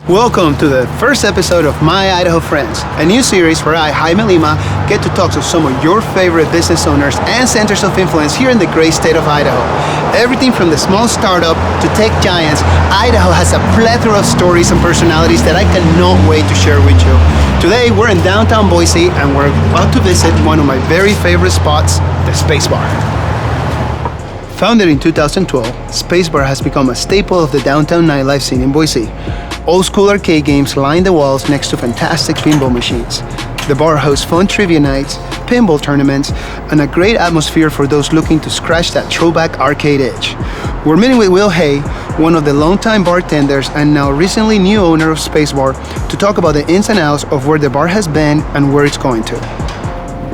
Welcome to the first episode of My Idaho Friends, a new series where I, Jaime Lima, get to talk to some of your favorite business owners and centers of influence here in the great state of Idaho. Everything from the small startup to tech giants, Idaho has a plethora of stories and personalities that I cannot wait to share with you. Today we're in downtown Boise and we're about to visit one of my very favorite spots, the Spacebar. Founded in 2012, Spacebar has become a staple of the downtown nightlife scene in Boise. Old school arcade games line the walls next to fantastic pinball machines. The bar hosts fun trivia nights, pinball tournaments, and a great atmosphere for those looking to scratch that throwback arcade itch. We're meeting with Will Hay, one of the longtime bartenders and now recently new owner of Spacebar, to talk about the ins and outs of where the bar has been and where it's going to.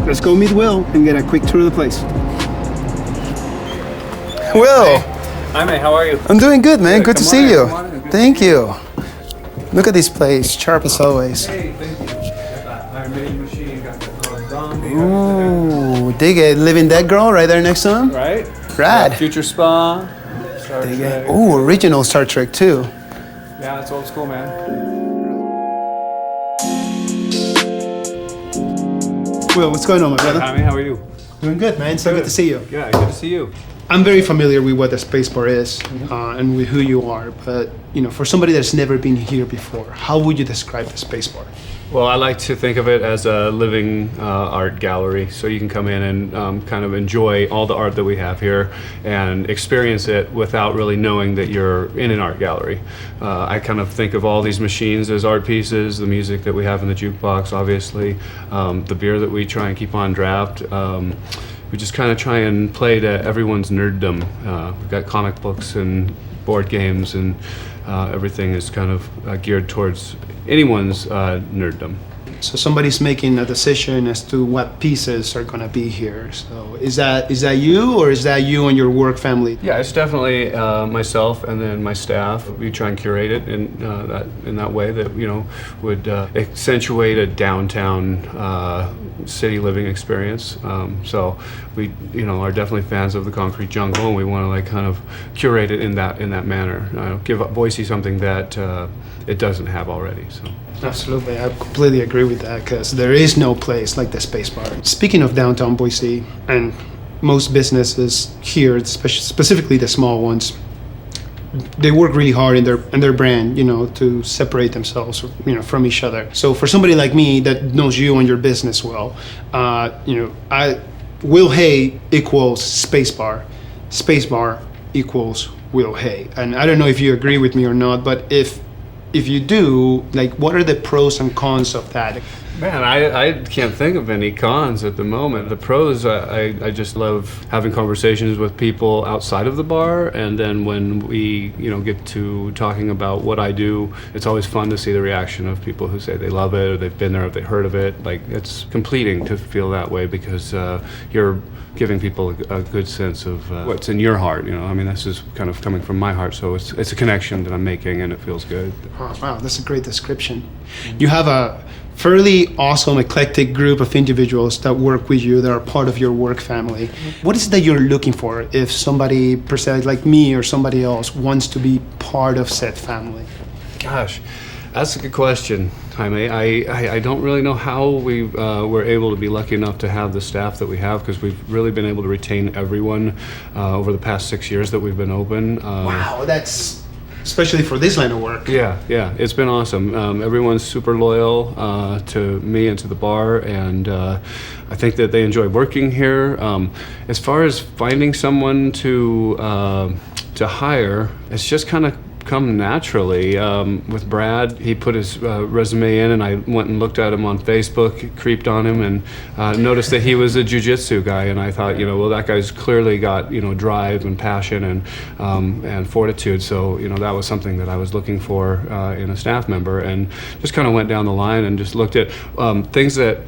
Let's go meet Will and get a quick tour of the place. Will! Hi, mate. How are you? I'm doing good, man. Good to see you. Good Thank you. Look at this place, sharp as always. Hey, thank you. Got that Iron Maiden machine, got that zombie. Ooh, dig it. Living Dead Girl right there next to him. Right? Rad. Future Spa. Star Dig Trek. it. Ooh, original Star Trek too. Yeah, it's old school, man. Will, what's going on, my brother? Tommy, how are you? Doing good, man. So good to see you. Yeah, good to see you. I'm very familiar with what the Spacebar is and with who you are, but for somebody that's never been here before, how would you describe the Spacebar? Well, I like to think of it as a living art gallery, so you can come in and kind of enjoy all the art that we have here and experience it without really knowing that you're in an art gallery. I kind of think of all these machines as art pieces, the music that we have in the jukebox, obviously, the beer that we try and keep on draft. We just kind of try and play to everyone's nerddom. We've got comic books and board games, and everything is kind of geared towards anyone's nerddom. So somebody's making a decision as to what pieces are going to be here. So is that you, or is that you and your work family? Yeah, it's definitely myself and then my staff. We try and curate it in that way that would accentuate a downtown city living experience. So we are definitely fans of the concrete jungle, and we want to kind of curate it in that manner. Give Boise something that it doesn't have already. So. Absolutely, I completely agree with that, because there is no place like the Spacebar. Speaking of downtown Boise, and most businesses here, specifically the small ones, they work really hard in their brand, to separate themselves, from each other. So for somebody like me that knows you and your business well, Will Hay equals Spacebar. Spacebar equals Will Hay. And I don't know if you agree with me or not, but if you do, what are the pros and cons of that? Man, I can't think of any cons at the moment. The pros, I just love having conversations with people outside of the bar, and then when we get to talking about what I do, it's always fun to see the reaction of people who say they love it, or they've been there, or they've heard of it. It's completing to feel that way, because you're giving people a good sense of what's in your heart. This is kind of coming from my heart, so it's a connection that I'm making, and it feels good. Oh, wow, that's a great description. You have a fairly awesome, eclectic group of individuals that work with you, that are part of your work family. What is it that you're looking for if somebody, per se, like me or somebody else, wants to be part of said family? Gosh, that's a good question, Jaime. I don't really know how we were able to be lucky enough to have the staff that we have, because we've really been able to retain everyone over the past 6 years that we've been open. Wow, that's... especially for this line of work. Yeah, it's been awesome. Everyone's super loyal to me and to the bar, and I think that they enjoy working here. As far as finding someone to hire, it's just kind of come naturally. With Brad, he put his resume in, and I went and looked at him on Facebook, creeped on him, and noticed that he was a jiu-jitsu guy, and I thought, well, that guy's clearly got drive and passion and fortitude. So that was something that I was looking for in a staff member, and just kind of went down the line and just looked at things that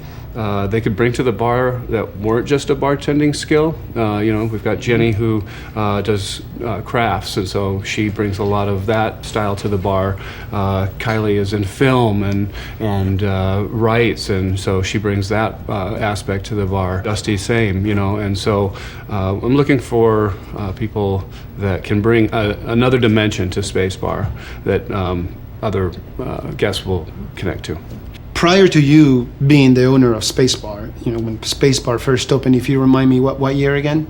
they could bring to the bar that weren't just a bartending skill. We've got Jenny who does crafts, and so she brings a lot of that style to the bar. Kylie is in film and writes, and so she brings that aspect to the bar. Dusty, same, and so I'm looking for people that can bring another dimension to Spacebar that other guests will connect to. Prior to you being the owner of Spacebar, when Spacebar first opened, if you remind me what year again?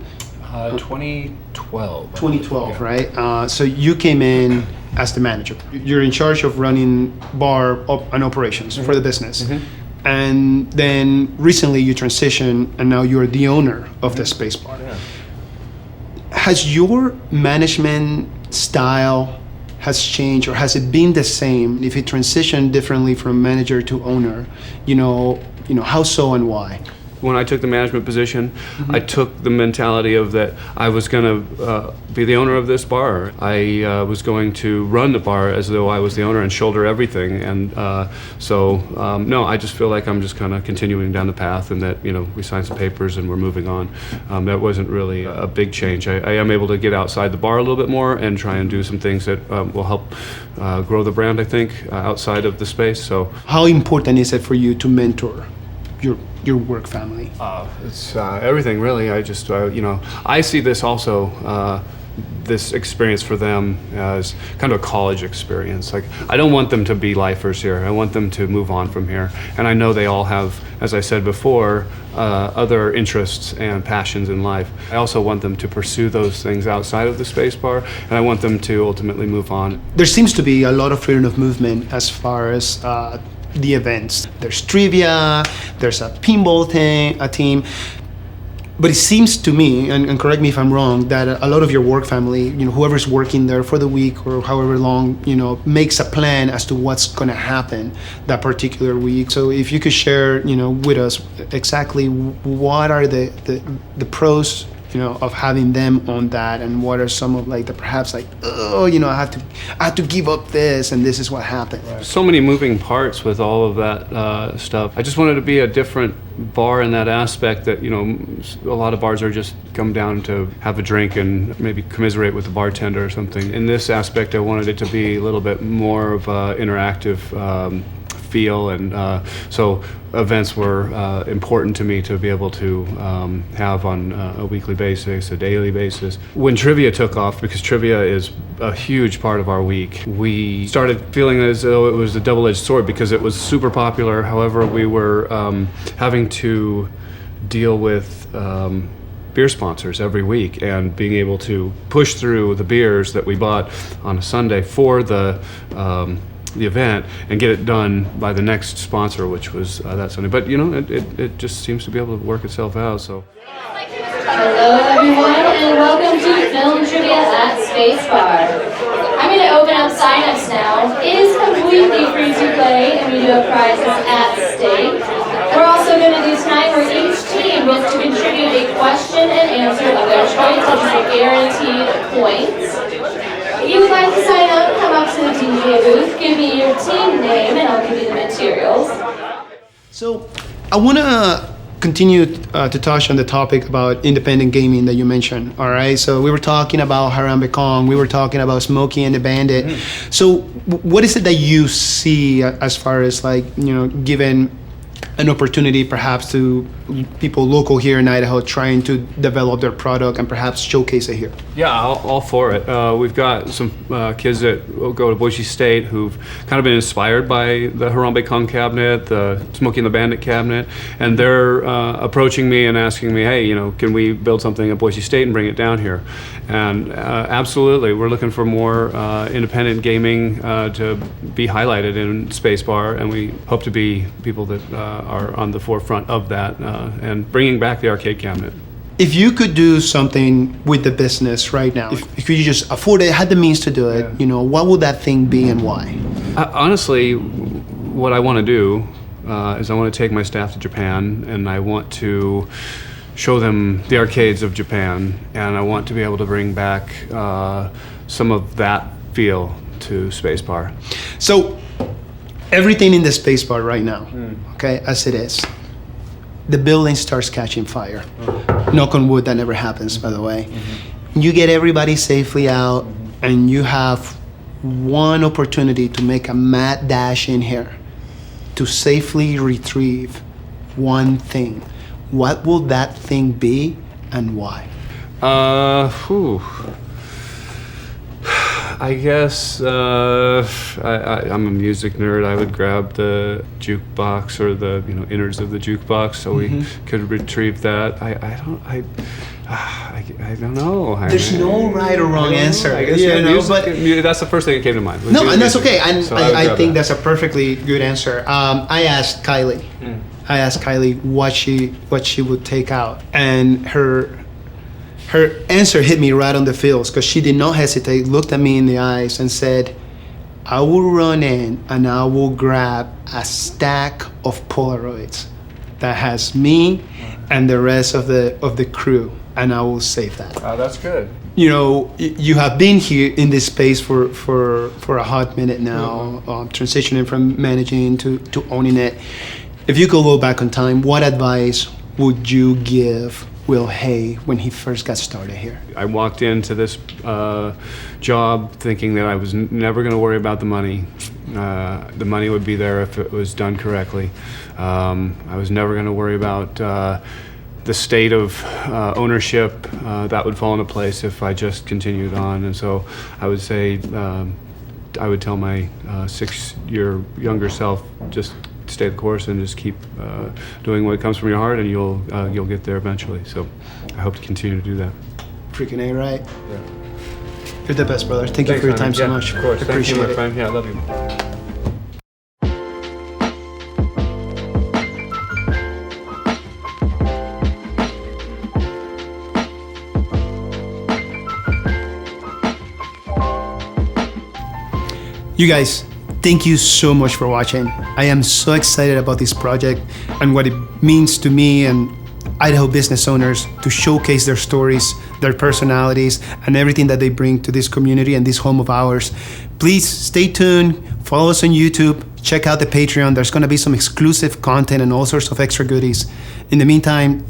2012. 2012, Yeah. right? So you came in as the manager. You're in charge of running bar and operations for the business. And then recently you transitioned and now you're the owner of the Spacebar. Yeah. Has your management style has changed, or has it been the same? If it transitioned differently from manager to owner, how so and why? When I took the management position, I took the mentality of that I was going to be the owner of this bar. I was going to run the bar as though I was the owner and shoulder everything. And no, I just feel like I'm just kind of continuing down the path, and that we signed some papers and we're moving on. That wasn't really a big change. I am able to get outside the bar a little bit more and try and do some things that will help grow the brand, I think, outside of the space. So, how important is it for you to mentor your work family? It's everything, really. I just, I see this also, this experience for them as kind of a college experience. Like, I don't want them to be lifers here. I want them to move on from here. And I know they all have, as I said before, other interests and passions in life. I also want them to pursue those things outside of the Spacebar, and I want them to ultimately move on. There seems to be a lot of freedom of movement as far as the events. There's trivia, there's a pinball team, but it seems to me, and correct me if I'm wrong, that a lot of your work family, whoever's working there for the week or however long, makes a plan as to what's going to happen that particular week. So if you could share, with us exactly what are the pros, of having them on that, and what are some of like the perhaps like, I have to give up this, and this is what happened. Right. So many moving parts with all of that stuff. I just wanted to be a different bar in that aspect, that a lot of bars are just come down to have a drink and maybe commiserate with the bartender or something. In this aspect, I wanted it to be a little bit more of an interactive feel, and so events were important to me to be able to have on a weekly basis, a daily basis. When trivia took off, because trivia is a huge part of our week, we started feeling as though it was a double-edged sword, because it was super popular. However, we were having to deal with beer sponsors every week, and being able to push through the beers that we bought on a Sunday for the event and get it done by the next sponsor, which was that Sunday. But it just seems to be able to work itself out. So. Hello everyone, and welcome to Film Trivia at Spacebar. I'm going to open up signups now. It is completely free to play, and we do have prizes at stake. We're also going to do tonight where each team gets to contribute a question and answer of their choice, which is a guaranteed points. If you would like to sign up, come up to the DJ booth, give me your team name, and I'll give you the materials. So I want to continue to touch on the topic about independent gaming that you mentioned. All right, so we were talking about Harambe Kong, we were talking about Smokey and the Bandit. So what is it that you see as far as given an opportunity perhaps to people local here in Idaho trying to develop their product and perhaps showcase it here? Yeah, all for it. We've got some kids that go to Boise State who've kind of been inspired by the Harambe Kong cabinet, the Smokey and the Bandit cabinet, and they're approaching me and asking me, hey, can we build something at Boise State and bring it down here? And absolutely, we're looking for more independent gaming to be highlighted in Spacebar, and we hope to be people that are on the forefront of that and bringing back the arcade cabinet. If you could do something with the business right now, if you just afford it, had the means to do it, what would that thing be and why? Honestly, what I want to do is I want to take my staff to Japan, and I want to show them the arcades of Japan, and I want to be able to bring back some of that feel to Spacebar. So everything in the Spacebar right now, okay, as it is, the building starts catching fire. Knock on wood, that never happens, by the way. You get everybody safely out, and you have one opportunity to make a mad dash in here to safely retrieve one thing. What will that thing be, and why? I guess I'm a music nerd. I would grab the jukebox or the innards of the jukebox so we could retrieve that. I don't know. There's no right or wrong answer. I guess that's the first thing that came to mind. No, and that's okay. And So I think that's a perfectly good answer. I asked Kylie. I asked Kylie what she would take out, and her answer hit me right on the feels because she did not hesitate, looked at me in the eyes, and said, "I will run in and I will grab a stack of Polaroids that has me and the rest of the crew, and I will save that." Oh, that's good. You know, you have been here in this space for a hot minute now, transitioning from managing to owning it. If you could go back on time, what advice would you give Will Hay when he first got started here? I walked into this job thinking that I was never going to worry about the money. The money would be there if it was done correctly. I was never going to worry about the state of ownership. That would fall into place if I just continued on. And so I would say, I would tell my 6-year younger self, just stay the course and just keep doing what comes from your heart, and you'll get there eventually. So I hope to continue to do that. Freaking A, right? Yeah. You're the best, brother. Thank you for your time so much. Of course. Appreciate Thank you, my it. friend. Yeah, I love you. You guys, thank you so much for watching. I am so excited about this project and what it means to me and Idaho business owners to showcase their stories, their personalities, and everything that they bring to this community and this home of ours. Please stay tuned, follow us on YouTube, check out the Patreon. There's gonna be some exclusive content and all sorts of extra goodies. In the meantime,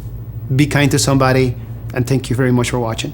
be kind to somebody, and thank you very much for watching.